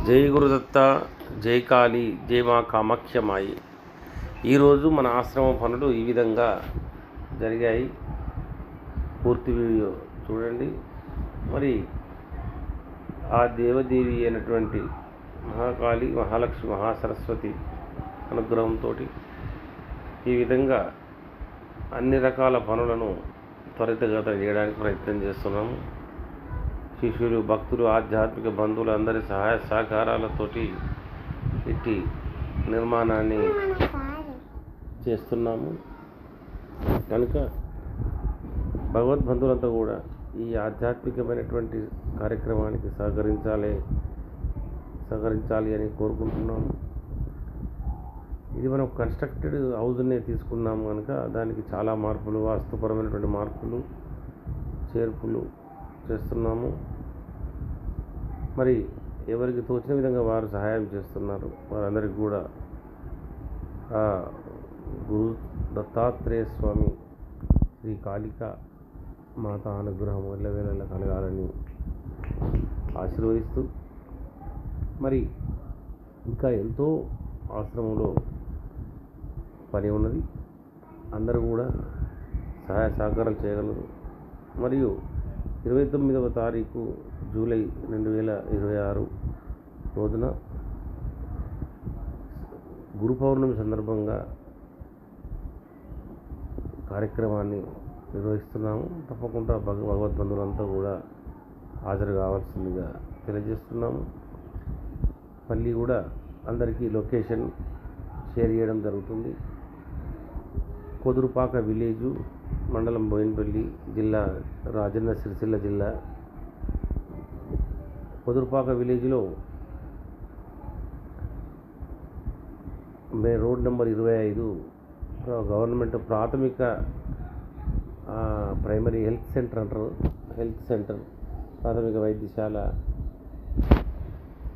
జై గురుదత్త, జై కాళీ, జై మా కామాఖ్యమాయి. ఈరోజు మన ఆశ్రమ పనులు ఈ విధంగా జరిగాయి. పూర్తి వీడియో చూడండి. మరి ఆ దేవదేవి అయినటువంటి మహాకాళి, మహాలక్ష్మి, మహాసరస్వతి అనుగ్రహంతో ఈ విధంగా అన్ని రకాల పనులను త్వరితగతిన చేయడానికి ప్రయత్నం చేస్తున్నాము. శిష్యులు, భక్తులు, ఆధ్యాత్మిక బంధువులు అందరి సహాయ సహకారాలతోటి ఇట్టి నిర్మాణాన్ని చేస్తున్నాము. కనుక భగవద్బంధువులంతా కూడా ఈ ఆధ్యాత్మికమైనటువంటి కార్యక్రమానికి సహకరించాలి అని కోరుకుంటున్నాము. ఇది మనం కన్స్ట్రక్టెడ్ హౌస్నే తీసుకున్నాము కనుక దానికి చాలా మార్పులు, వాస్తుపరమైనటువంటి మార్పులు, చేర్పులు చేస్తున్నాము. మరి ఎవరికి తోచిన విధంగా వారు సహాయం చేస్తున్నారు. వారందరికీ కూడా గురు దత్తాత్రేయ స్వామి, శ్రీ కాళికా మాత అనుగ్రహం ఎల్లవేళలా కలగాలని ఆశీర్వదిస్తూ, మరి ఇంకా ఎంతో ఆశ్రమంలో పని ఉన్నది. అందరూ కూడా సహాయ సహకారం చేయగలరు. మరియు 29వ తారీఖు జూలై 2026 రోజున గురు పౌర్ణమి సందర్భంగా కార్యక్రమాన్ని నిర్వహిస్తున్నాము. తప్పకుండా భగవద్బంధువులంతా కూడా హాజరు కావాల్సిందిగా తెలియజేస్తున్నాము. మళ్ళీ కూడా అందరికీ లొకేషన్ షేర్ చేయడం జరుగుతుంది. కొదురుపాక విలేజు, మండలం బోయినపల్లి, జిల్లా రాజన్న సిరిసిల్ల జిల్లా. కొదురుపాక విలేజ్లో రోడ్ నెంబర్ 25 గవర్నమెంట్ ప్రాథమిక ప్రైమరీ హెల్త్ సెంటర్ అంటారు. హెల్త్ సెంటర్, ప్రాథమిక వైద్యశాల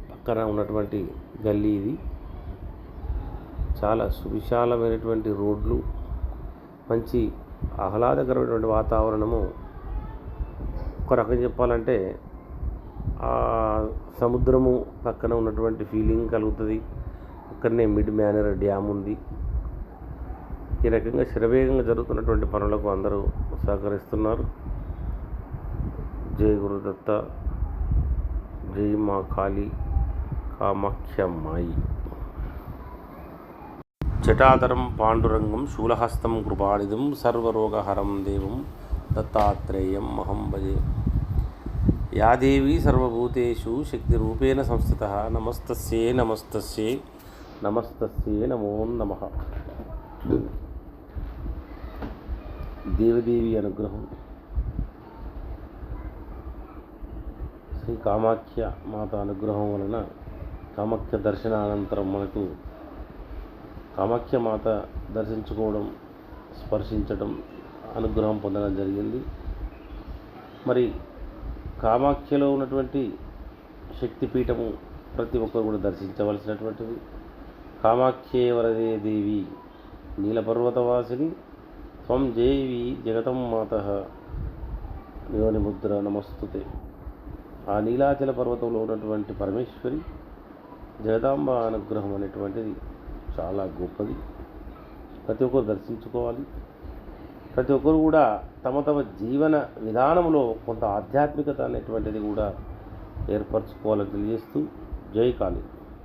పక్కన ఉన్నటువంటి గల్లీ ఇది. చాలా సువిశాలమైనటువంటి రోడ్లు, మంచి ఆహ్లాదకరమైనటువంటి వాతావరణము. ఒక రకంగా చెప్పాలంటే సముద్రము పక్కన ఉన్నటువంటి ఫీలింగ్ కలుగుతుంది. అక్కడనే మిడ్ మేనర్ డ్యామ్ ఉంది. ఈ రకంగా శరవేగంగా జరుగుతున్నటువంటి పనులకు అందరూ సహకరిస్తున్నారు. జై గురుదత్త, జై మా కాళీ కామాఖ్యమాయి. జటాధరం పాండురంగం శూలహస్తం కృపానిధిం సర్వరోగహరం దేవం దత్తాత్రేయం మహం భజే. యా దేవీ సర్వభూతేషు శక్తిరూపేణ సంస్థితః నమస్తస్యై నమస్తస్యై నమస్తస్యై నమో నమః. దేవదేవి అనుగ్రహం, శ్రీ కామాఖ్య మాత అనుగ్రహం వలన కామాఖ్య దర్శనానంతరం మనకు కామాఖ్య మాత దర్శించుకోవడం, స్పర్శించడం, అనుగ్రహం పొందడం జరిగింది. మరి కామాఖ్యలో ఉన్నటువంటి శక్తిపీఠము ప్రతి ఒక్కరు కూడా దర్శించవలసినటువంటిది. కామాఖ్యే వరదే దేవి నీలపర్వతవాసిని త్వం దేవి జగతం మాతః యోనిముద్ర నమస్తుతే. ఆ నీలాచల పర్వతంలో ఉన్నటువంటి పరమేశ్వరి జగదాంబ అనుగ్రహం అనేటువంటిది చాలా గొప్పది. ప్రతి ఒక్కరు దర్శించుకోవాలి. ప్రతి ఒక్కరు కూడా తమ తమ జీవన విధానంలో కొంత ఆధ్యాత్మికత అనేటువంటిది కూడా ఏర్పరచుకోవాలని తెలియజేస్తూ జై కాళీ.